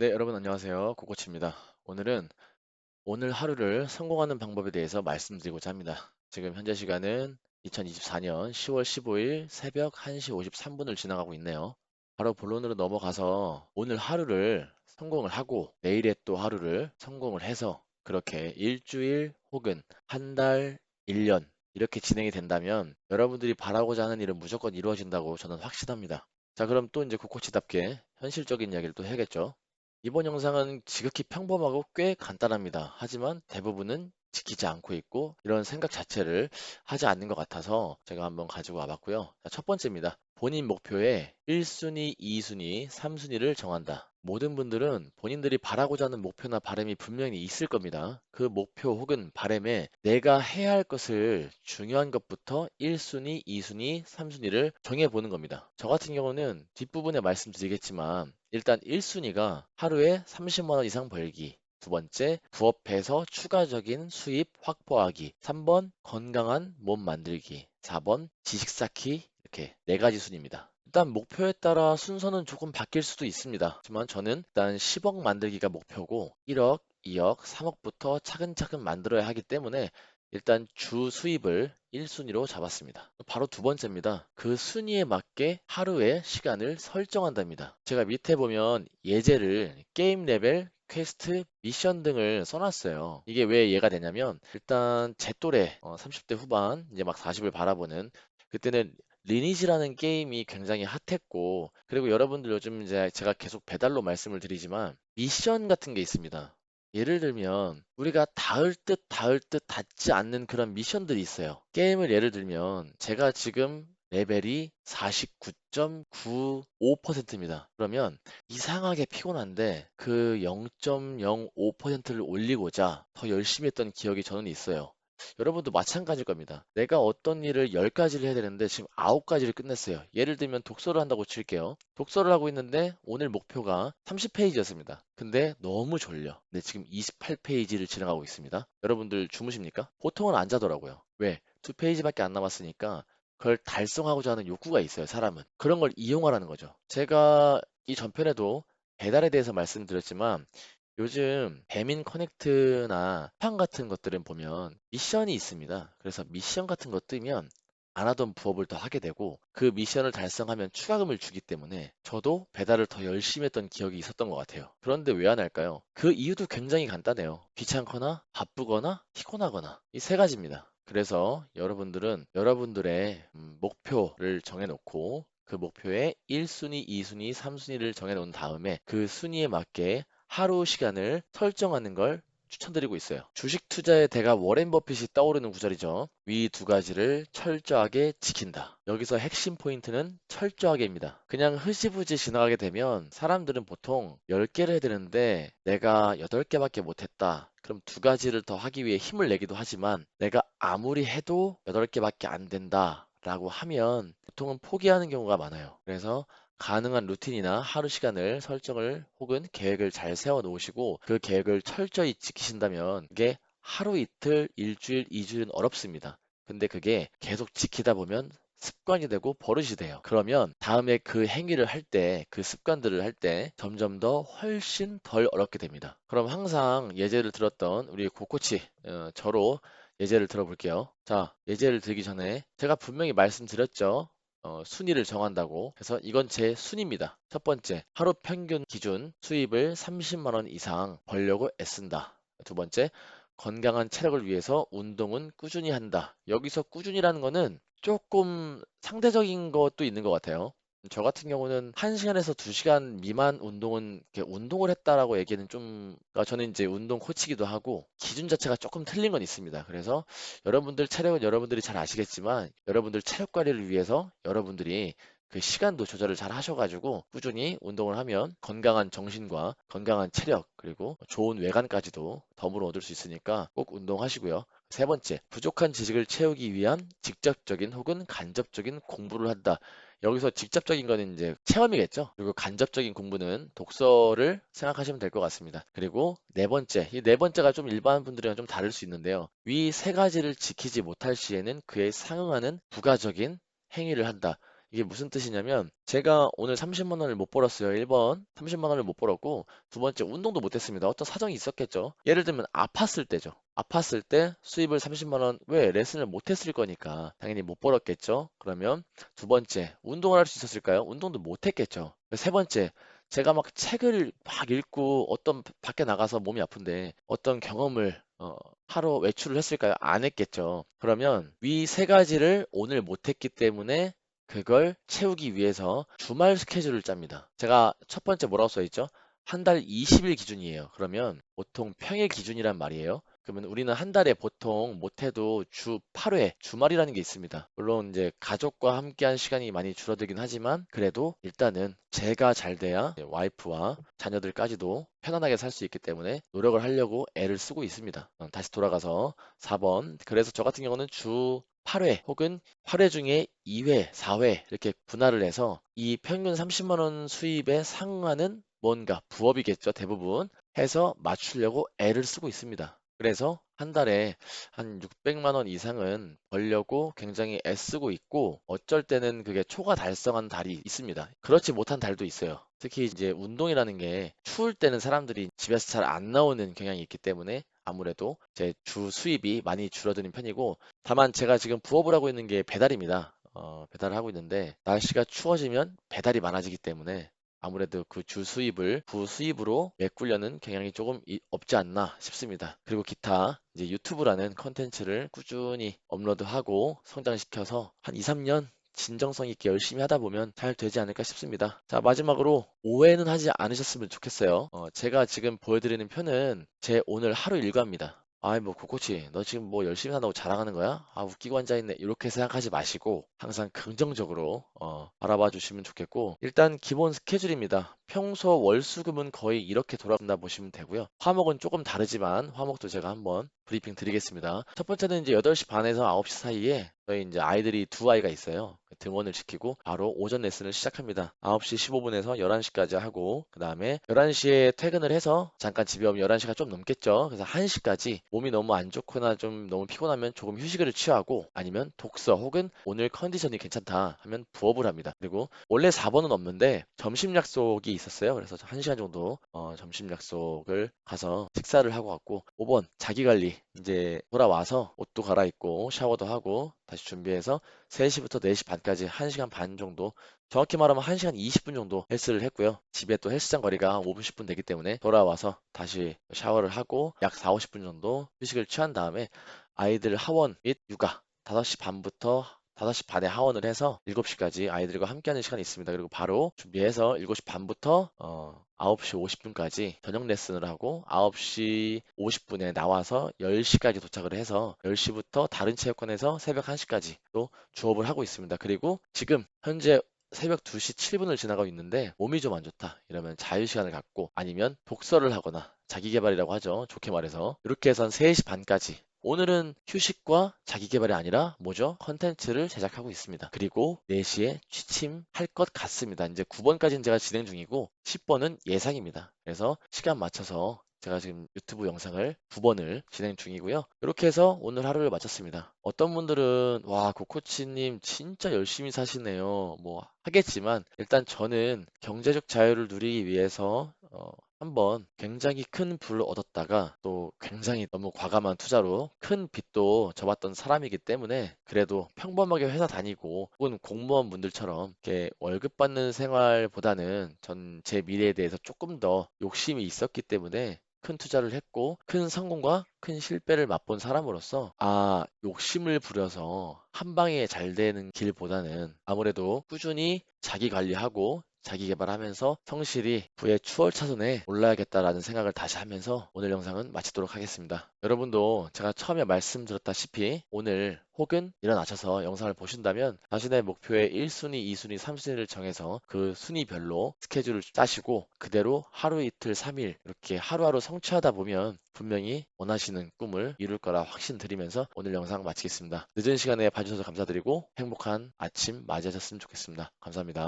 네, 여러분 안녕하세요. 코코치입니다. 오늘은 오늘 하루를 성공하는 방법에 대해서 말씀드리고자 합니다. 지금 현재 시간은 2024년 10월 15일 새벽 1시 53분을 지나가고 있네요. 바로 본론으로 넘어가서 오늘 하루를 성공을 하고 내일의 또 하루를 성공을 해서 그렇게 일주일 혹은 한 달, 1년 이렇게 진행이 된다면 여러분들이 바라고자 하는 일은 무조건 이루어진다고 저는 확신합니다. 자, 그럼 또 이제 코코치답게 현실적인 이야기를 또 해야겠죠. 이번 영상은 지극히 평범하고 꽤 간단합니다. 하지만 대부분은 지키지 않고 있고 이런 생각 자체를 하지 않는 것 같아서 제가 한번 가지고 와봤고요. 자, 첫 번째입니다. 본인 목표에 1순위, 2순위, 3순위를 정한다. 모든 분들은 본인들이 바라고자 하는 목표나 바람이 분명히 있을 겁니다. 그 목표 혹은 바람에 내가 해야 할 것을 중요한 것부터 1순위, 2순위, 3순위를 정해보는 겁니다. 저 같은 경우는 뒷부분에 말씀드리겠지만 일단 1순위가 하루에 30만 원 이상 벌기. 두 번째, 부업해서 추가적인 수입 확보하기. 3번, 건강한 몸 만들기. 4번, 지식 쌓기. 이렇게 네 가지 순입니다. 일단 목표에 따라 순서는 조금 바뀔 수도 있습니다. 하지만 저는 일단 10억 만들기가 목표고 1억, 2억, 3억부터 차근차근 만들어야 하기 때문에 일단 주 수입을 1순위로 잡았습니다. 바로 두 번째입니다. 그 순위에 맞게 하루의 시간을 설정한답니다. 제가 밑에 보면 예제를 게임 레벨, 퀘스트, 미션 등을 써놨어요. 이게 왜 얘가 되냐면 일단 제 또래 30대 후반 이제 막 40을 바라보는 그때는 리니지라는 게임이 굉장히 핫했고 그리고 여러분들 요즘 이제 제가 계속 배달로 말씀을 드리지만 미션 같은 게 있습니다. 예를 들면 우리가 닿을 듯 닿지 않는 그런 미션들이 있어요. 게임을 예를 들면 제가 지금 레벨이 49.95%입니다. 그러면 이상하게 피곤한데 그 0.05%를 올리고자 더 열심히 했던 기억이 저는 있어요. 여러분도 마찬가지일 겁니다. 내가 어떤 일을 10가지를 해야 되는데 지금 9가지를 끝냈어요. 예를 들면 독서를 한다고 칠게요. 독서를 하고 있는데 오늘 목표가 30페이지였습니다. 근데 너무 졸려. 근데 지금 28페이지를 지나가고 있습니다. 여러분들 주무십니까? 보통은 안 자더라고요. 왜? 2페이지밖에 안 남았으니까 그걸 달성하고자 하는 욕구가 있어요, 사람은. 그런 걸 이용하라는 거죠. 제가 이 전편에도 배달에 대해서 말씀드렸지만 요즘 배민 커넥트나 쿠팡 같은 것들은 보면 미션이 있습니다. 그래서 미션 같은 거 뜨면 안 하던 부업을 더 하게 되고 그 미션을 달성하면 추가금을 주기 때문에 저도 배달을 더 열심히 했던 기억이 있었던 것 같아요. 그런데 왜 안 할까요? 그 이유도 굉장히 간단해요. 귀찮거나 바쁘거나 피곤하거나 이 세 가지입니다. 그래서 여러분들은 여러분들의 목표를 정해놓고 그 목표에 1순위, 2순위, 3순위를 정해놓은 다음에 그 순위에 맞게 하루 시간을 설정하는 걸 추천드리고 있어요. 주식 투자의 대가 워렌 버핏이 떠오르는 구절이죠. 위 두 가지를 철저하게 지킨다. 여기서 핵심 포인트는 철저하게입니다. 그냥 흐지부지 지나가게 되면 사람들은 보통 10개를 해야 되는데 내가 8개밖에 못했다. 그럼 두 가지를 더 하기 위해 힘을 내기도 하지만 내가 아무리 해도 8개밖에 안 된다. 라고 하면 보통은 포기하는 경우가 많아요. 그래서 가능한 루틴이나 하루 시간을 설정을 혹은 계획을 잘 세워 놓으시고 그 계획을 철저히 지키신다면 그게 하루 이틀, 일주일, 이주일은 어렵습니다. 근데 그게 계속 지키다 보면 습관이 되고 버릇이 돼요. 그러면 다음에 그 행위를 할 때, 그 습관들을 할 때 점점 더 훨씬 덜 어렵게 됩니다. 그럼 항상 예제를 들었던 우리 고코치, 저로 예제를 들어볼게요. 자, 예제를 들기 전에 제가 분명히 말씀드렸죠. 순위를 정한다고. 그래서 이건 제 순위입니다. 첫 번째, 하루 평균 기준 수입을 30만 원 이상 벌려고 애쓴다. 두 번째, 건강한 체력을 위해서 운동은 꾸준히 한다. 여기서 꾸준히라는 거는 조금 상대적인 것도 있는 것 같아요. 저 같은 경우는 1시간에서 2시간 미만 운동은 이렇게 운동을 했다라고 얘기는 좀, 그러니까 저는 이제 운동 코치기도 하고 기준 자체가 조금 틀린 건 있습니다. 그래서 여러분들 체력은 여러분들이 잘 아시겠지만 여러분들 체력 관리를 위해서 여러분들이 그 시간도 조절을 잘 하셔가지고 꾸준히 운동을 하면 건강한 정신과 건강한 체력 그리고 좋은 외관까지도 덤으로 얻을 수 있으니까 꼭 운동하시고요. 세 번째, 부족한 지식을 채우기 위한 직접적인 혹은 간접적인 공부를 한다. 여기서 직접적인 거는 이제 체험이겠죠. 그리고 간접적인 공부는 독서를 생각하시면 될 것 같습니다. 그리고 네 번째, 이 네 번째가 좀 일반 분들이랑 좀 다를 수 있는데요. 위 세 가지를 지키지 못할 시에는 그에 상응하는 부가적인 행위를 한다. 이게 무슨 뜻이냐면 제가 오늘 30만 원을 못 벌었어요. 1번 30만 원을 못 벌었고 두 번째 운동도 못 했습니다. 어떤 사정이 있었겠죠. 예를 들면 아팠을 때죠. 아팠을 때 수입을 30만 원, 왜 레슨을 못 했을 거니까 당연히 못 벌었겠죠. 그러면 두 번째 운동을 할 수 있었을까요? 운동도 못 했겠죠. 세 번째 제가 막 책을 막 읽고 어떤 밖에 나가서 몸이 아픈데 어떤 경험을 하러 외출을 했을까요? 안 했겠죠. 그러면 위 세 가지를 오늘 못했기 때문에 그걸 채우기 위해서 주말 스케줄을 짭니다. 제가 첫 번째 뭐라고 써 있죠? 한 달 20일 기준이에요. 그러면 보통 평일 기준이란 말이에요. 그러면 우리는 한 달에 보통 못해도 주 8회, 주말이라는 게 있습니다. 물론 이제 가족과 함께한 시간이 많이 줄어들긴 하지만 그래도 일단은 제가 잘 돼야 와이프와 자녀들까지도 편안하게 살 수 있기 때문에 노력을 하려고 애를 쓰고 있습니다. 다시 돌아가서 4번. 그래서 저 같은 경우는 주 8회 혹은 8회 중에 2회, 4회 이렇게 분할을 해서 이 평균 30만 원 수입에 상응하는 뭔가 부업이겠죠, 대부분 해서 맞추려고 애를 쓰고 있습니다. 그래서 한 달에 한 600만 원 이상은 벌려고 굉장히 애쓰고 있고 어쩔 때는 그게 초과 달성한 달이 있습니다. 그렇지 못한 달도 있어요. 특히 이제 운동이라는 게 추울 때는 사람들이 집에서 잘 안 나오는 경향이 있기 때문에 아무래도 제 주 수입이 많이 줄어드는 편이고 다만 제가 지금 부업을 하고 있는 게 배달입니다. 배달을 하고 있는데 날씨가 추워지면 배달이 많아지기 때문에 아무래도 그 주 수입을 부수입으로 메꾸려는 경향이 조금 없지 않나 싶습니다. 그리고 기타 이제 유튜브라는 컨텐츠를 꾸준히 업로드하고 성장시켜서 한 2, 3년 진정성 있게 열심히 하다 보면 잘 되지 않을까 싶습니다. 자, 마지막으로 오해는 하지 않으셨으면 좋겠어요. 제가 지금 보여드리는 표는 제 오늘 하루 일과입니다. 아이 뭐 코코치 너 지금 뭐 열심히 한다고 자랑하는 거야? 아 웃기고 앉아있네 이렇게 생각하지 마시고 항상 긍정적으로 바라봐 주시면 좋겠고 일단 기본 스케줄입니다. 평소 월수금은 거의 이렇게 돌아간다 보시면 되고요. 화목은 조금 다르지만 화목도 제가 한번 브리핑 드리겠습니다. 첫 번째는 이제 8시 반에서 9시 사이에 저희 이제 아이들이 두 아이가 있어요. 등원을 시키고 바로 오전 레슨을 시작합니다. 9시 15분에서 11시까지 하고 그 다음에 11시에 퇴근을 해서 잠깐 집에 오면 11시가 좀 넘겠죠. 그래서 1시까지 몸이 너무 안 좋거나 좀 너무 피곤하면 조금 휴식을 취하고 아니면 독서 혹은 오늘 컨디션이 괜찮다 하면 부업을 합니다. 그리고 원래 4번은 없는데 점심 약속이 있었어요. 그래서 1시간 정도 점심 약속을 가서 식사를 하고 왔고 5번 자기 관리 이제 돌아와서 옷도 갈아입고 샤워도 하고 다시 준비해서 3시부터 4시 반까지 1시간 반 정도 정확히 말하면 1시간 20분 정도 헬스를 했고요. 집에 또 헬스장 거리가 한 5분 10분 되기 때문에 돌아와서 다시 샤워를 하고 약 4, 50분 정도 휴식을 취한 다음에 아이들 하원 및 육아 5시 반부터 5시 반에 하원을 해서 7시까지 아이들과 함께하는 시간이 있습니다. 그리고 바로 준비해서 7시 반부터 9시 50분까지 저녁 레슨을 하고 9시 50분에 나와서 10시까지 도착을 해서 10시부터 다른 체육관에서 새벽 1시까지 또 주업을 하고 있습니다. 그리고 지금 현재 새벽 2시 7분을 지나가고 있는데 몸이 좀 안 좋다 이러면 자유시간을 갖고 아니면 독서를 하거나 자기계발이라고 하죠. 좋게 말해서 이렇게 해서 한 3시 반까지 오늘은 휴식과 자기계발이 아니라 뭐죠? 컨텐츠를 제작하고 있습니다. 그리고 4시에 취침할 것 같습니다. 이제 9번까지는 제가 진행 중이고 10번은 예상입니다. 그래서 시간 맞춰서 제가 지금 유튜브 영상을 9번을 진행 중이고요. 이렇게 해서 오늘 하루를 마쳤습니다. 어떤 분들은 와, 고코치님 진짜 열심히 사시네요. 뭐 하겠지만 일단 저는 경제적 자유를 누리기 위해서 한번 굉장히 큰 부를 얻었다가 또 굉장히 너무 과감한 투자로 큰 빚도 져봤던 사람이기 때문에 그래도 평범하게 회사 다니고 혹은 공무원 분들처럼 이렇게 월급 받는 생활보다는 전 제 미래에 대해서 조금 더 욕심이 있었기 때문에 큰 투자를 했고 큰 성공과 큰 실패를 맛본 사람으로서 욕심을 부려서 한 방에 잘 되는 길보다는 아무래도 꾸준히 자기 관리하고 자기 개발하면서 성실히 부의 추월차선에 올라야겠다라는 생각을 다시 하면서 오늘 영상은 마치도록 하겠습니다. 여러분도 제가 처음에 말씀드렸다시피 오늘 혹은 일어나셔서 영상을 보신다면 자신의 목표의 1순위, 2순위, 3순위를 정해서 그 순위별로 스케줄을 짜시고 그대로 하루 이틀 3일 이렇게 하루하루 성취하다 보면 분명히 원하시는 꿈을 이룰 거라 확신드리면서 오늘 영상 마치겠습니다. 늦은 시간에 봐주셔서 감사드리고 행복한 아침 맞이하셨으면 좋겠습니다. 감사합니다.